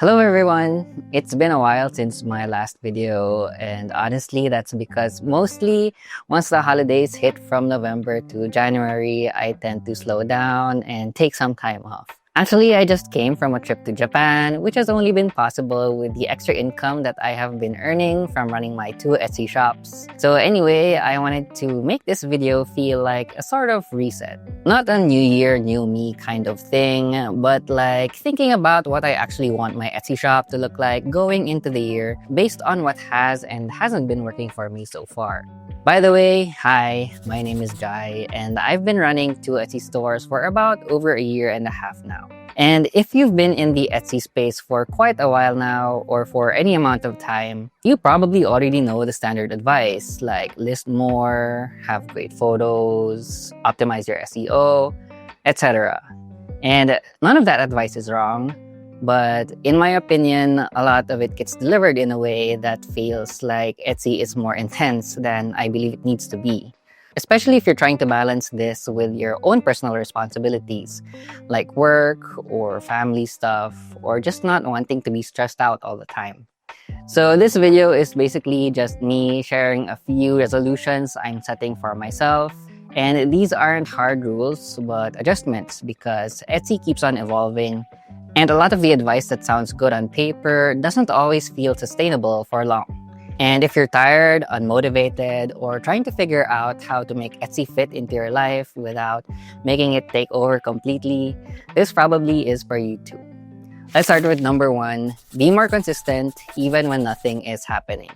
Hello everyone! It's been a while since my last video, and honestly that's because mostly once the holidays hit from November to January, I tend to slow down and take some time off. Actually, I just came from a trip to Japan, which has only been possible with the extra income that I have been earning from running my two Etsy shops. So anyway, I wanted to make this video feel like a sort of reset. Not a new year, new me kind of thing, but like thinking about what I actually want my Etsy shop to look like going into the year based on what has and hasn't been working for me so far. By the way, hi, my name is Jai, and I've been running two Etsy stores for about over a year and a half now. And if you've been in the Etsy space for quite a while now, or for any amount of time, you probably already know the standard advice like list more, have great photos, optimize your SEO, etc. And none of that advice is wrong. But in my opinion, a lot of it gets delivered in a way that feels like Etsy is more intense than I believe it needs to be. Especially if you're trying to balance this with your own personal responsibilities, like work or family stuff, or just not wanting to be stressed out all the time. So this video is basically just me sharing a few resolutions I'm setting for myself. And these aren't hard rules, but adjustments because Etsy keeps on evolving. And a lot of the advice that sounds good on paper doesn't always feel sustainable for long. And if you're tired, unmotivated, or trying to figure out how to make Etsy fit into your life without making it take over completely, this probably is for you too. Let's start with number 1, be more consistent even when nothing is happening.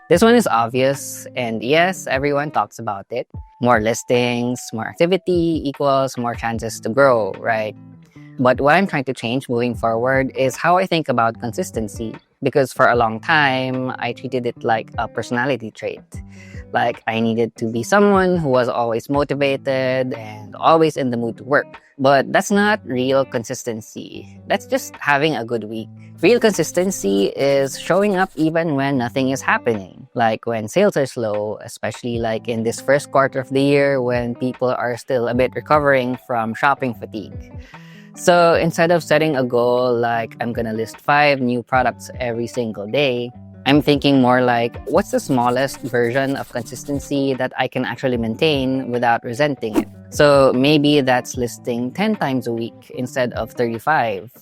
This one is obvious, and yes, everyone talks about it. More listings, more activity equals more chances to grow, right? But what I'm trying to change moving forward is how I think about consistency. Because for a long time, I treated it like a personality trait. Like I needed to be someone who was always motivated and always in the mood to work. But that's not real consistency. That's just having a good week. Real consistency is showing up even when nothing is happening. Like when sales are slow, especially like in this first quarter of the year when people are still a bit recovering from shopping fatigue. So instead of setting a goal like I'm gonna list 5 new products every single day, I'm thinking more like what's the smallest version of consistency that I can actually maintain without resenting it. So maybe that's listing 10 times a week instead of 35.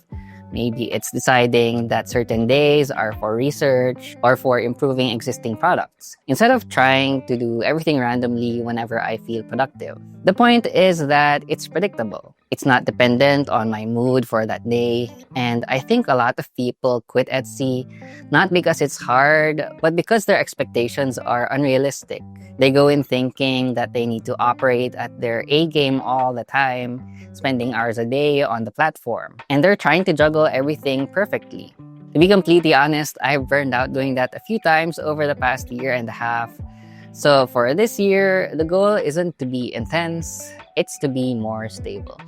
Maybe it's deciding that certain days are for research or for improving existing products, instead of trying to do everything randomly whenever I feel productive. The point is that it's predictable. It's not dependent on my mood for that day. And I think a lot of people quit Etsy not because it's hard, but because their expectations are unrealistic. They go in thinking that they need to operate at their A game all the time, spending hours a day on the platform. And they're trying to juggle everything perfectly. To be completely honest, I've burned out doing that a few times over the past year and a half. So for this year, the goal isn't to be intense, it's to be more stable.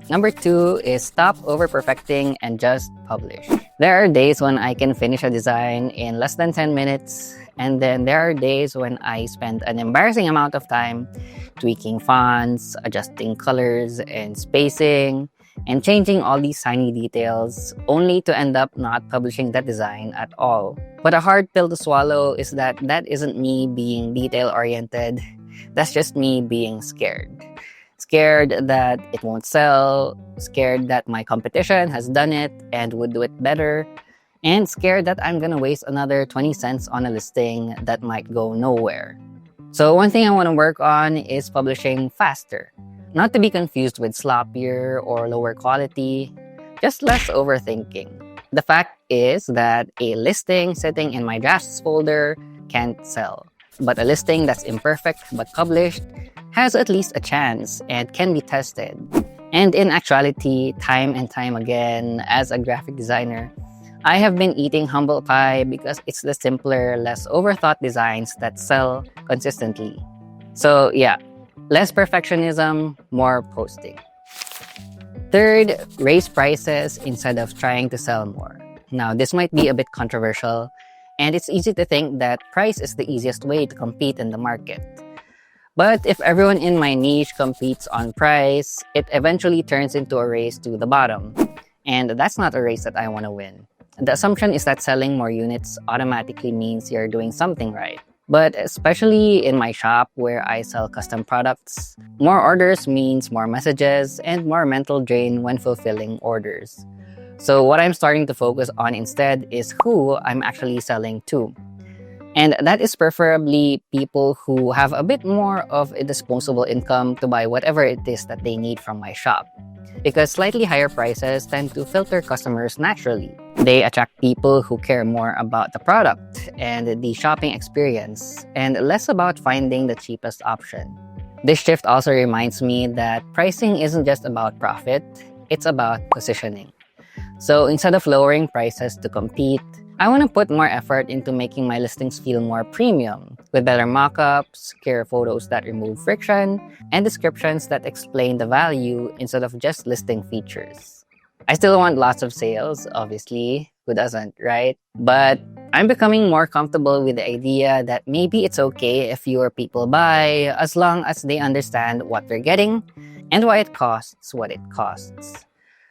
Number 2 is stop over-perfecting and just publish. There are days when I can finish a design in less than 10 minutes, and then there are days when I spend an embarrassing amount of time tweaking fonts, adjusting colors and spacing, and changing all these tiny details, only to end up not publishing that design at all. But a hard pill to swallow is that isn't me being detail-oriented. That's just me being scared. Scared that it won't sell, scared that my competition has done it and would do it better, and scared that I'm gonna waste another 20 cents on a listing that might go nowhere. So one thing I want to work on is publishing faster. Not to be confused with sloppier or lower quality, just less overthinking. The fact is that a listing sitting in my drafts folder can't sell. But a listing that's imperfect but published has at least a chance and can be tested. And in actuality, time and time again, as a graphic designer, I have been eating humble pie because it's the simpler, less overthought designs that sell consistently. So yeah, less perfectionism, more posting. Third, raise prices instead of trying to sell more. Now, this might be a bit controversial, and it's easy to think that price is the easiest way to compete in the market. But if everyone in my niche competes on price, it eventually turns into a race to the bottom. And that's not a race that I want to win. The assumption is that selling more units automatically means you're doing something right. But especially in my shop where I sell custom products, more orders means more messages and more mental drain when fulfilling orders. So what I'm starting to focus on instead is who I'm actually selling to. And that is preferably people who have a bit more of a disposable income to buy whatever it is that they need from my shop. Because slightly higher prices tend to filter customers naturally. They attract people who care more about the product and the shopping experience, and less about finding the cheapest option. This shift also reminds me that pricing isn't just about profit, it's about positioning. So instead of lowering prices to compete, I want to put more effort into making my listings feel more premium, with better mock-ups, clear photos that remove friction, and descriptions that explain the value instead of just listing features. I still want lots of sales, obviously. Who doesn't, right? But I'm becoming more comfortable with the idea that maybe it's okay if fewer people buy as long as they understand what they're getting and why it costs what it costs.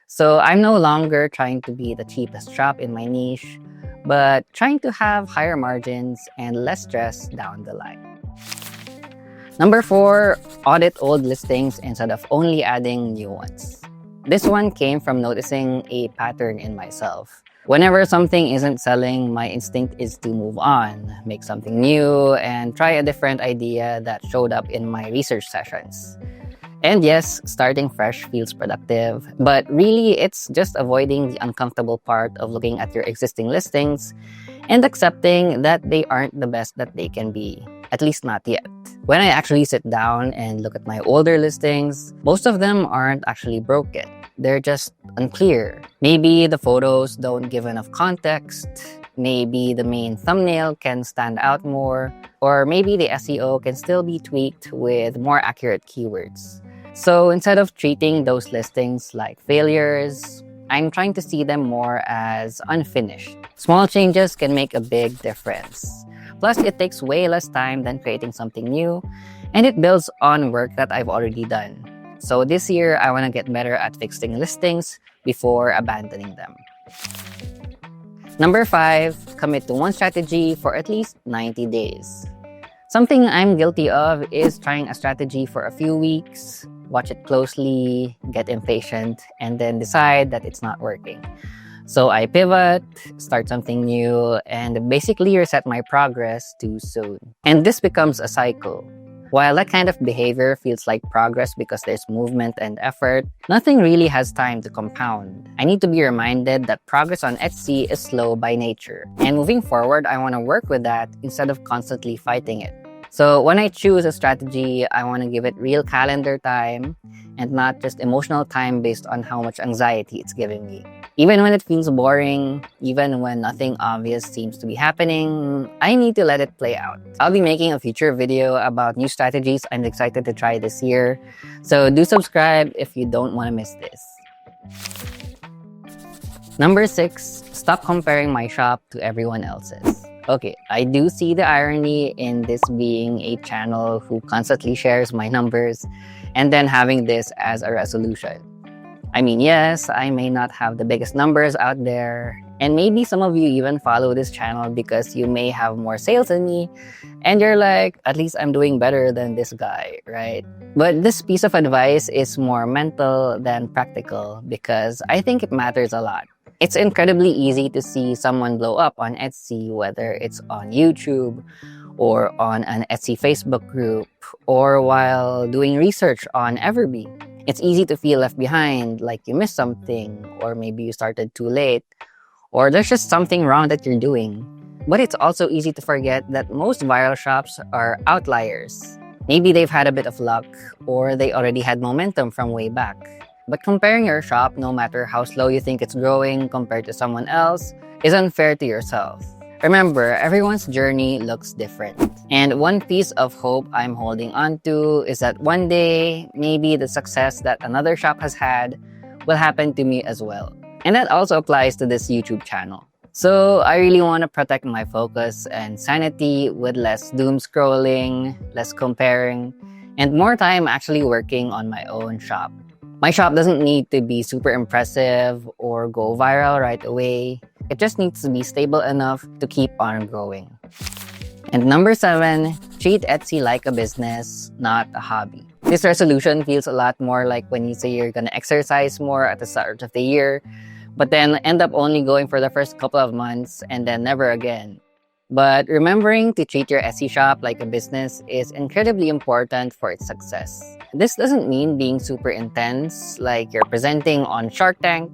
So I'm no longer trying to be the cheapest shop in my niche, but trying to have higher margins and less stress down the line. Number 4, audit old listings instead of only adding new ones. This one came from noticing a pattern in myself. Whenever something isn't selling, my instinct is to move on, make something new, and try a different idea that showed up in my research sessions. And yes, starting fresh feels productive, but really it's just avoiding the uncomfortable part of looking at your existing listings and accepting that they aren't the best that they can be, at least not yet. When I actually sit down and look at my older listings, most of them aren't actually broken. They're just unclear. Maybe the photos don't give enough context, maybe the main thumbnail can stand out more, or maybe the SEO can still be tweaked with more accurate keywords. So instead of treating those listings like failures, I'm trying to see them more as unfinished. Small changes can make a big difference. Plus, it takes way less time than creating something new, and it builds on work that I've already done. So this year, I want to get better at fixing listings before abandoning them. Number 5, commit to one strategy for at least 90 days. Something I'm guilty of is trying a strategy for a few weeks, watch it closely, get impatient, and then decide that it's not working. So I pivot, start something new, and basically reset my progress too soon. And this becomes a cycle. While that kind of behavior feels like progress because there's movement and effort, nothing really has time to compound. I need to be reminded that progress on Etsy is slow by nature. And moving forward, I want to work with that instead of constantly fighting it. So when I choose a strategy, I want to give it real calendar time and not just emotional time based on how much anxiety it's giving me. Even when it feels boring, even when nothing obvious seems to be happening, I need to let it play out. I'll be making a future video about new strategies I'm excited to try this year. So do subscribe if you don't want to miss this. Number 6, stop comparing my shop to everyone else's. Okay, I do see the irony in this being a channel who constantly shares my numbers and then having this as a resolution. I mean, yes, I may not have the biggest numbers out there, and maybe some of you even follow this channel because you may have more sales than me, and you're like, at least I'm doing better than this guy, right? But this piece of advice is more mental than practical because I think it matters a lot. It's incredibly easy to see someone blow up on Etsy, whether it's on YouTube or on an Etsy Facebook group or while doing research on Everbee. It's easy to feel left behind, like you missed something, or maybe you started too late, or there's just something wrong that you're doing. But it's also easy to forget that most viral shops are outliers. Maybe they've had a bit of luck, or they already had momentum from way back. But comparing your shop, no matter how slow you think it's growing compared to someone else, is unfair to yourself. Remember, everyone's journey looks different. And one piece of hope I'm holding on to is that one day, maybe the success that another shop has had will happen to me as well. And that also applies to this YouTube channel. So I really want to protect my focus and sanity with less doom scrolling, less comparing, and more time actually working on my own shop. My shop doesn't need to be super impressive or go viral right away. It just needs to be stable enough to keep on growing. And number 7, treat Etsy like a business, not a hobby. This resolution feels a lot more like when you say you're gonna exercise more at the start of the year, but then end up only going for the first couple of months and then never again. But remembering to treat your Etsy shop like a business is incredibly important for its success. This doesn't mean being super intense, like you're presenting on Shark Tank,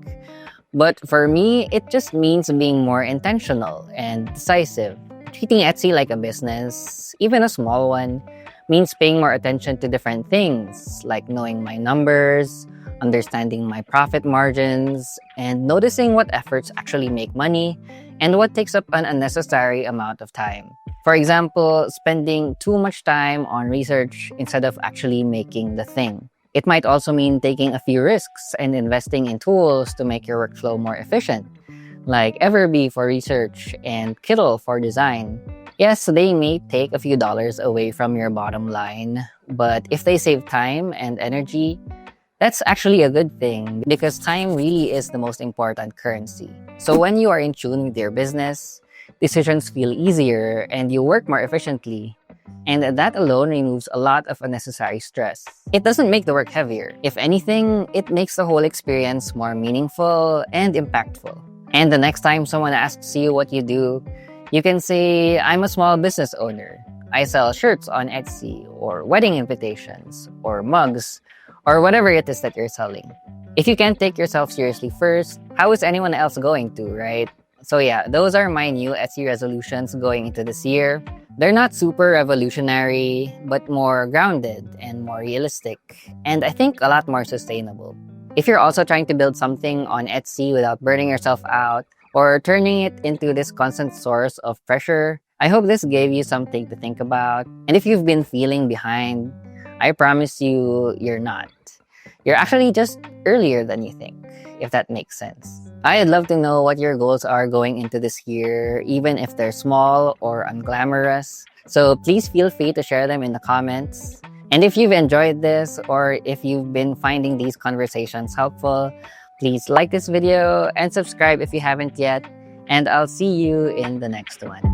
but for me, it just means being more intentional and decisive. Treating Etsy like a business, even a small one, means paying more attention to different things, like knowing my numbers, understanding my profit margins, and noticing what efforts actually make money and what takes up an unnecessary amount of time. For example, spending too much time on research instead of actually making the thing. It might also mean taking a few risks and investing in tools to make your workflow more efficient, like Everbee for research and Kittle for design. Yes, they may take a few dollars away from your bottom line, but if they save time and energy, that's actually a good thing because time really is the most important currency. So when you are in tune with your business, decisions feel easier and you work more efficiently. And that alone removes a lot of unnecessary stress. It doesn't make the work heavier. If anything, it makes the whole experience more meaningful and impactful. And the next time someone asks you what you do, you can say, I'm a small business owner. I sell shirts on Etsy, or wedding invitations, or mugs, or whatever it is that you're selling. If you can't take yourself seriously first, how is anyone else going to, right? So yeah, those are my new Etsy resolutions going into this year. They're not super revolutionary, but more grounded and more realistic, and I think a lot more sustainable. If you're also trying to build something on Etsy without burning yourself out or turning it into this constant source of pressure, I hope this gave you something to think about. And if you've been feeling behind, I promise you, you're not. You're actually just earlier than you think, if that makes sense. I'd love to know what your goals are going into this year, even if they're small or unglamorous. So please feel free to share them in the comments. And if you've enjoyed this or if you've been finding these conversations helpful, please like this video and subscribe if you haven't yet. And I'll see you in the next one.